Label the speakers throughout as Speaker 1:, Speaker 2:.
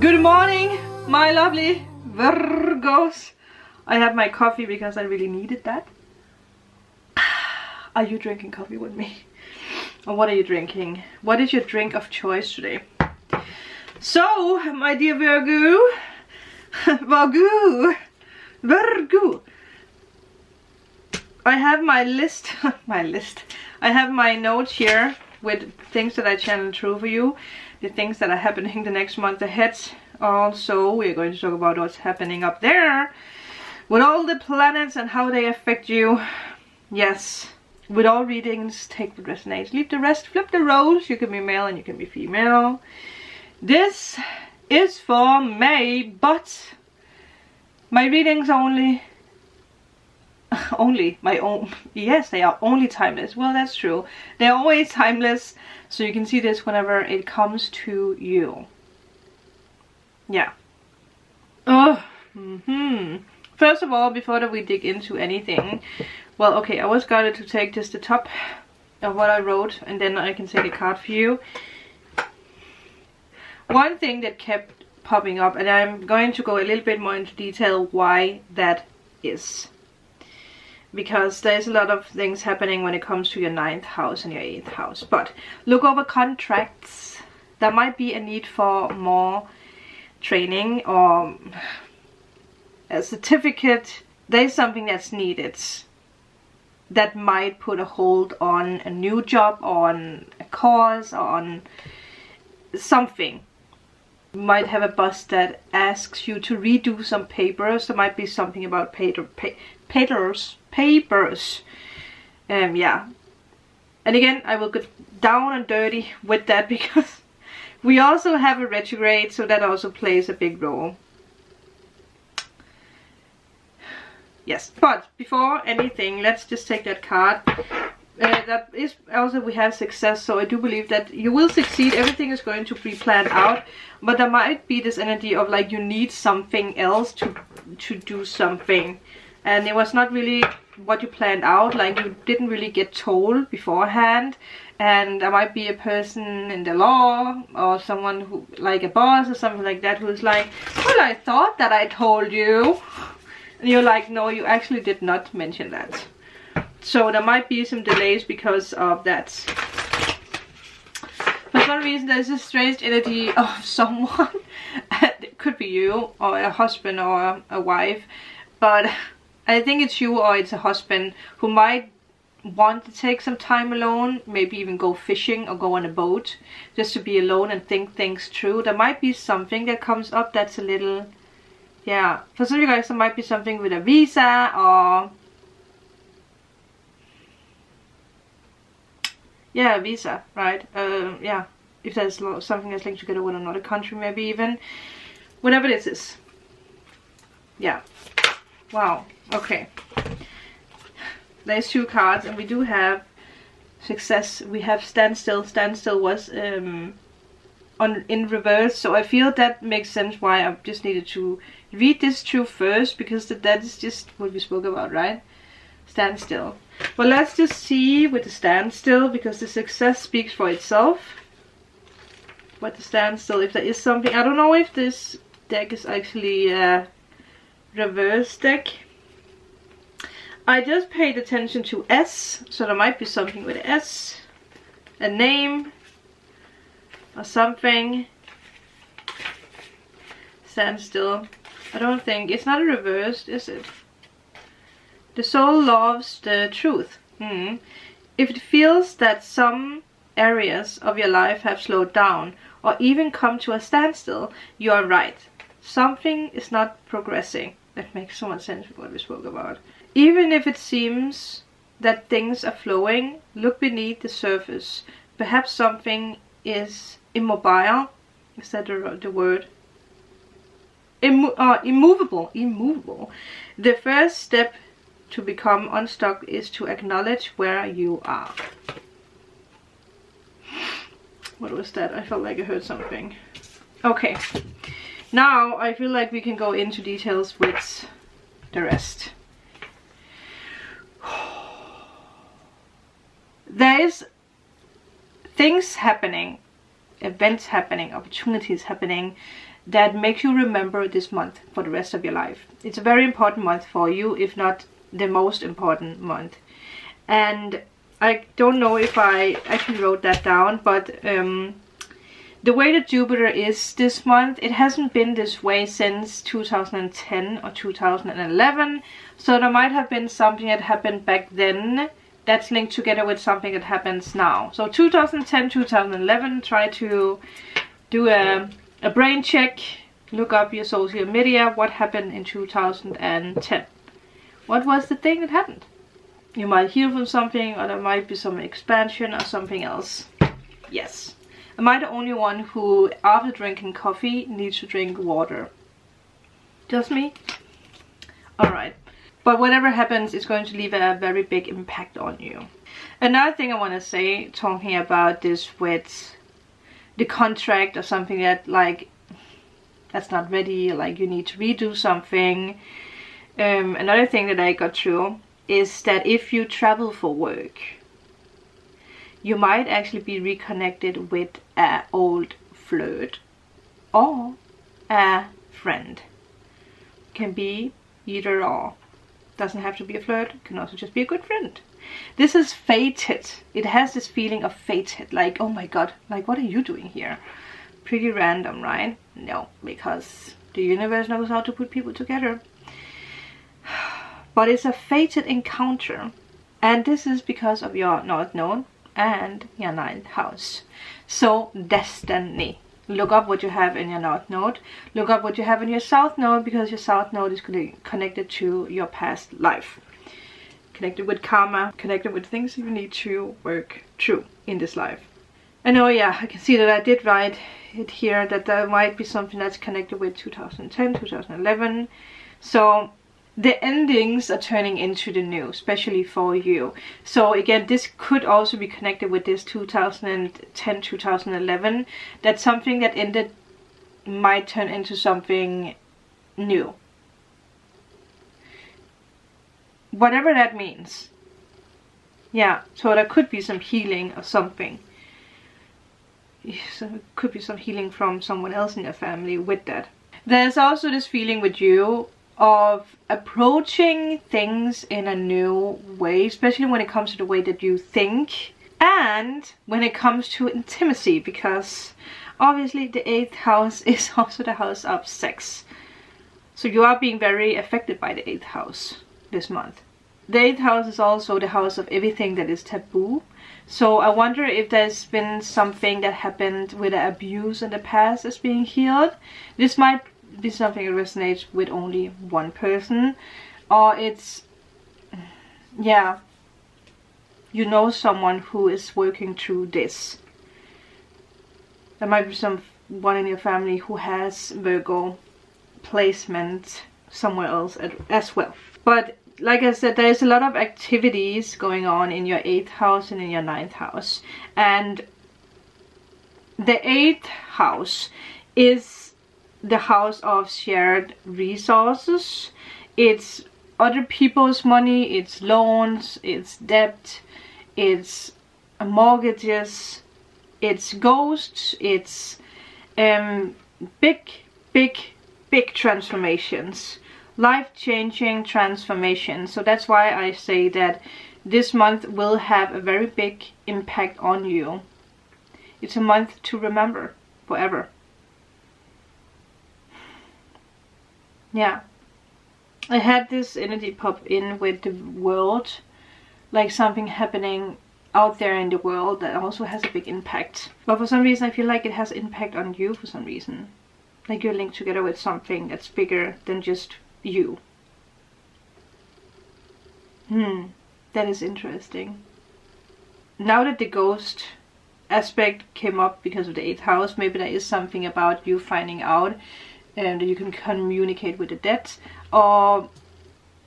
Speaker 1: Good morning, my lovely Virgos. I have my coffee because I really needed that. Are you drinking coffee with me? Or what are you drinking? What is your drink of choice today? So, my dear Virgo, Virgo, I have my list, I have my notes here with things that I channel through for you, the things that are happening the next month ahead. Also, we're going to talk about what's happening up there with all the planets and how they affect you. Yes, with all readings, take what resonates, leave the rest, flip the roles. You can be male and you can be female. This is for May, but my readings are only my own. Yes, they are only timeless. Well, that's true. They're always timeless, so you can see this whenever it comes to you. Yeah. Oh. First of all, before that we dig into anything, well, okay, I was guided to take just the top of what I wrote, and then I can take a card for you. One thing that kept popping up, and I'm going to go a little bit more into detail why that is. Because there's a lot of things happening when it comes to your 9th house and your 8th house. But look over contracts. There might be a need for more training or a certificate. There's something that's needed that might put a hold on a new job, on a course, on something. You might have a boss that asks you to redo some papers. There might be something about papers. Yeah. And again, I will get down and dirty with that because we also have a retrograde, so that also plays a big role. Yes, but before anything, let's just take that card. That is also, we have success, so I do believe that you will succeed. Everything is going to be planned out, but there might be this energy of like you need something else to do something, and it was not really what you planned out, like you didn't really get told beforehand. And there might be a person in the law or someone who, like a boss or something like that, who's like, well, I thought that I told you, and you're like, no, you actually did not mention that. So there might be some delays because of that. For some reason there's a strange energy of someone, it could be you or a husband or a wife, but I think it's you or it's a husband who might want to take some time alone, maybe even go fishing or go on a boat just to be alone and think things through. There might be something that comes up that's a little, yeah, for some of you guys there might be something with a visa or yeah, visa, right? Yeah, if there's something that's linked together with another country, maybe even whatever this is. Yeah. Wow. Okay. There's 2 cards, and we do have success. We have standstill. Standstill was in reverse, so I feel that makes sense why I just needed to read this through first, because that is just what we spoke about, right? Standstill. Well, let's just see with the standstill, because the success speaks for itself. But the standstill, if there is something, I don't know if this deck is actually a reverse deck. I just paid attention to S, so there might be something with S, a name or something. Standstill. I don't think it's not a reversed, is it? The soul loves the truth. If it feels that some areas of your life have slowed down or even come to a standstill, you are right. Something is not progressing. That makes so much sense with what we spoke about. Even if it seems that things are flowing, look beneath the surface. Perhaps something is immobile. Is that the word? Immovable. Immovable. The first step to become unstuck is to acknowledge where you are. What was that? I felt like I heard something. Okay. Now I feel like we can go into details with the rest. There is things happening events happening, opportunities happening that makes you remember this month for the rest of your life. It's a very important month for you, if not the most important month. And I don't know if I actually wrote that down, but the way that Jupiter is this month, it hasn't been this way since 2010 or 2011. So there might have been something that happened back then that's linked together with something that happens now. So 2010, 2011, try to do a brain check, look up your social media, what happened in 2010. What was the thing that happened? You might hear from something, or there might be some expansion or something else. Yes. Am I the only one who, after drinking coffee, needs to drink water? Just me? Alright. But whatever happens, it's going to leave a very big impact on you. Another thing I want to say, talking about this with the contract or something that, like, that's not ready, like you need to redo something. Another thing that I got through is that if you travel for work, you might actually be reconnected with an old flirt or a friend. Can be either or. Doesn't have to be a flirt, can also just be a good friend. This is fated. It has this feeling of fated, like, oh my god, like what are you doing here? Pretty random, right? No, because the universe knows how to put people together. But it's a fated encounter, and this is because of your North Node and your 9th house. So destiny. Look up what you have in your North Node. Look up what you have in your South Node, because your South Node is connected to your past life, connected with karma, connected with things you need to work through in this life. And oh yeah, I can see that I did write it here, that there might be something that's connected with 2010, 2011. So the endings are turning into the new, especially for you. So again, this could also be connected with this 2010, 2011. That something that ended might turn into something new. Whatever that means. Yeah, so there could be some healing or something. So it could be some healing from someone else in your family with that. There's also this feeling with you of approaching things in a new way, especially when it comes to the way that you think, and when it comes to intimacy, because obviously the 8th house is also the house of sex. So you are being very affected by the 8th house this month. The 8th house is also the house of everything that is taboo. So I wonder if there's been something that happened with the abuse in the past that's being healed. This might be something that resonates with only one person, or it's, yeah, you know someone who is working through this. There might be someone in your family who has Virgo placement somewhere else as well. But like I said, there's a lot of activities going on in your 8th house and in your 9th house, and the 8th house is the house of shared resources. It's other people's money, it's loans, it's debt, it's mortgages, it's ghosts, it's big transformations, life-changing transformations. So that's why I say that this month will have a very big impact on you. It's a month to remember forever. Yeah, I had this energy pop in with the world, like something happening out there in the world that also has a big impact. But for some reason I feel like it has impact on you for some reason. Like you're linked together with something that's bigger than just you. That is interesting. Now that the ghost aspect came up because of the 8th house, maybe there is something about you finding out that you can communicate with the dead, or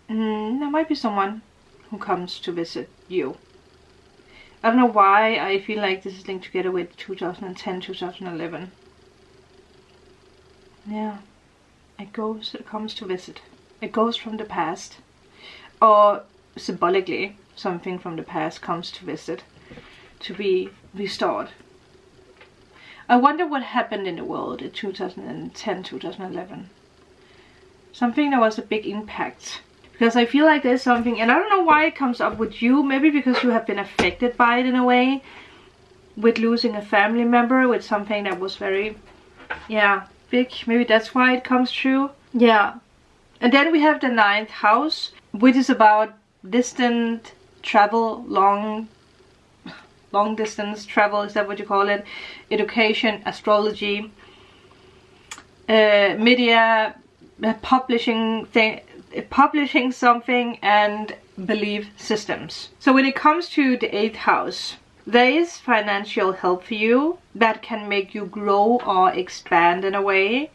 Speaker 1: there might be someone who comes to visit you. I don't know why I feel like this is linked together with 2010, 2011. Yeah, a ghost that comes to visit. A ghost from the past, or symbolically something from the past comes to visit, to be restored. I wonder what happened in the world in 2010, 2011. Something that was a big impact. Because I feel like there's something, and I don't know why it comes up with you. Maybe because you have been affected by it in a way. With losing a family member, with something that was very, yeah, big. Maybe that's why it comes true. Yeah. And then we have the 9th house, which is about distant travel, long distance travel, is that what you call it? Education, astrology, media, publishing something, and belief systems. So when it comes to the 8th house, there is financial help for you that can make you grow or expand in a way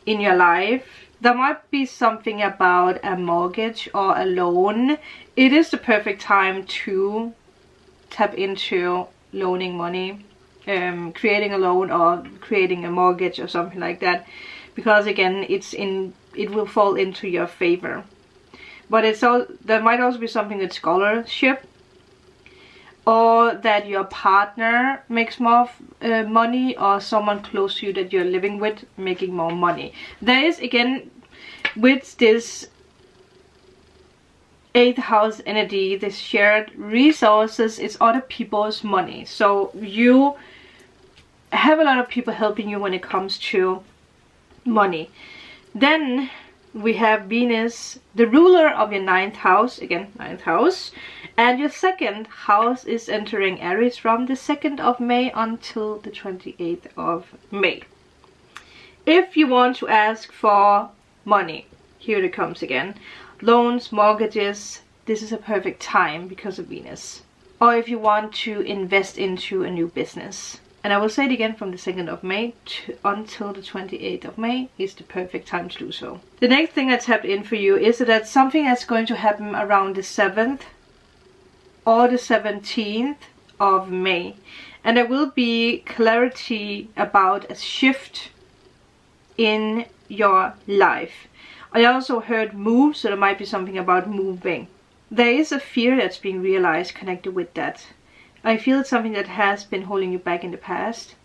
Speaker 1: in your life. There might be something about a mortgage or a loan. It is the perfect time to tap into loaning money, creating a loan or creating a mortgage or something like that, because again it will fall into your favor. But there might also be something with scholarship, or that your partner makes more money, or someone close to you that you're living with making more money. There is, again, with this 8th house energy, this shared resources, it's other people's money. So you have a lot of people helping you when it comes to money. Then we have Venus, the ruler of your 9th house, again 9th house, and your 2nd house is entering Aries from the 2nd of May until the 28th of May. If you want to ask for money, here it comes again, loans, mortgages, this is a perfect time because of Venus. Or if you want to invest into a new business. And I will say it again, from the 2nd of May until the 28th of May is the perfect time to do so. The next thing I tapped in for you is that something that's going to happen around the 7th or the 17th of May. And there will be clarity about a shift in your life. I also heard move, so there might be something about moving. There is a fear that's being realized connected with that. I feel it's something that has been holding you back in the past.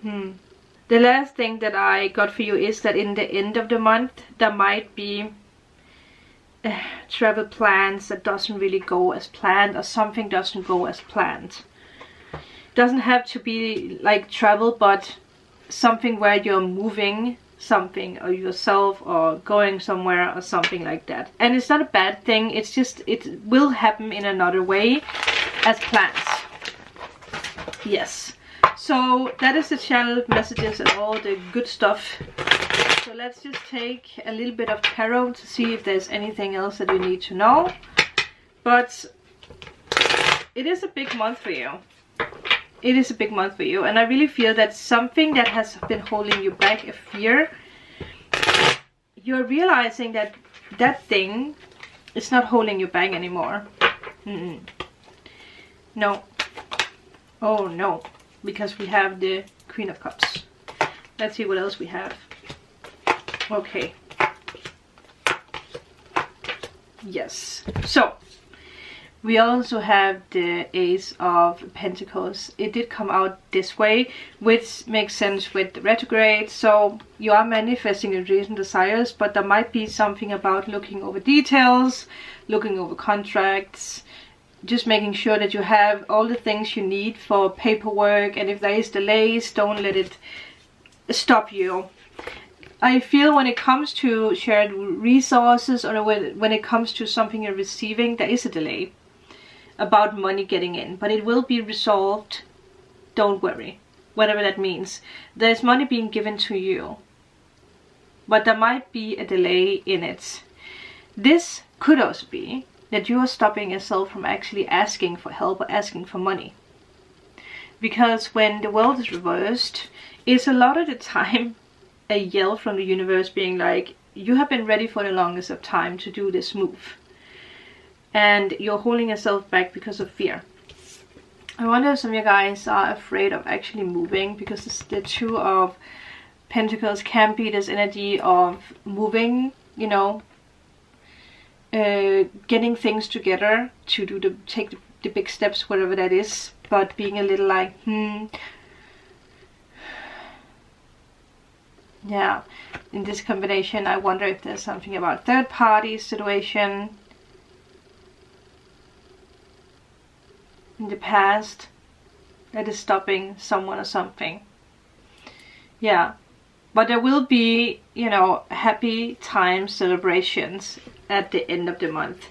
Speaker 1: The last thing that I got for you is that in the end of the month, there might be travel plans that doesn't really go as planned, or something doesn't go as planned. Doesn't have to be like travel, but something where you're moving something or yourself or going somewhere or something like that. And it's not a bad thing, it's just it will happen in another way as planned. Yes, so that is the channeled messages and all the good stuff. So let's just take a little bit of tarot to see if there's anything else that you need to know. But it is a big month for you. It is a big month for you, and I really feel that something that has been holding you back, a fear, you're realizing that that thing is not holding you back anymore. No. Oh no, because we have the Queen of Cups. Let's see what else we have. Okay. Yes. So we also have the Ace of Pentacles. It did come out this way, which makes sense with the retrograde. So you are manifesting your dreams and desires, but there might be something about looking over details, looking over contracts, just making sure that you have all the things you need for paperwork. And if there is delays, don't let it stop you. I feel when it comes to shared resources, or when it comes to something you're receiving, there is a delay about money getting in, but it will be resolved. Don't worry, whatever that means. There's money being given to you, but there might be a delay in it. This could also be that you are stopping yourself from actually asking for help or asking for money, because when the world is reversed, it's a lot of the time a yell from the universe being like, you have been ready for the longest of time to do this move, and you're holding yourself back because of fear. I wonder if some of you guys are afraid of actually moving, because the Two of Pentacles can be this energy of moving, you know, getting things together to take the big steps, whatever that is, but being a little like, Yeah, in this combination, I wonder if there's something about third-party situation in the past that is stopping someone or something. Yeah, but there will be, you know, happy time celebrations at the end of the month.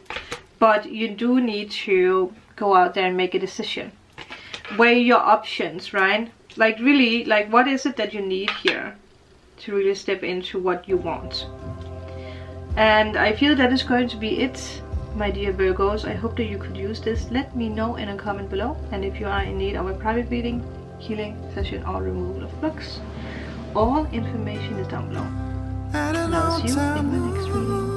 Speaker 1: But you do need to go out there and make a decision. Weigh your options, right? Like really, like what is it that you need here to really step into what you want? And I feel that is going to be it, my dear Virgos. I hope that you could use this. Let me know in a comment below. And if you are in need of a private reading, healing session, or removal of blocks, all information is down below. And I'll see you in the next reading.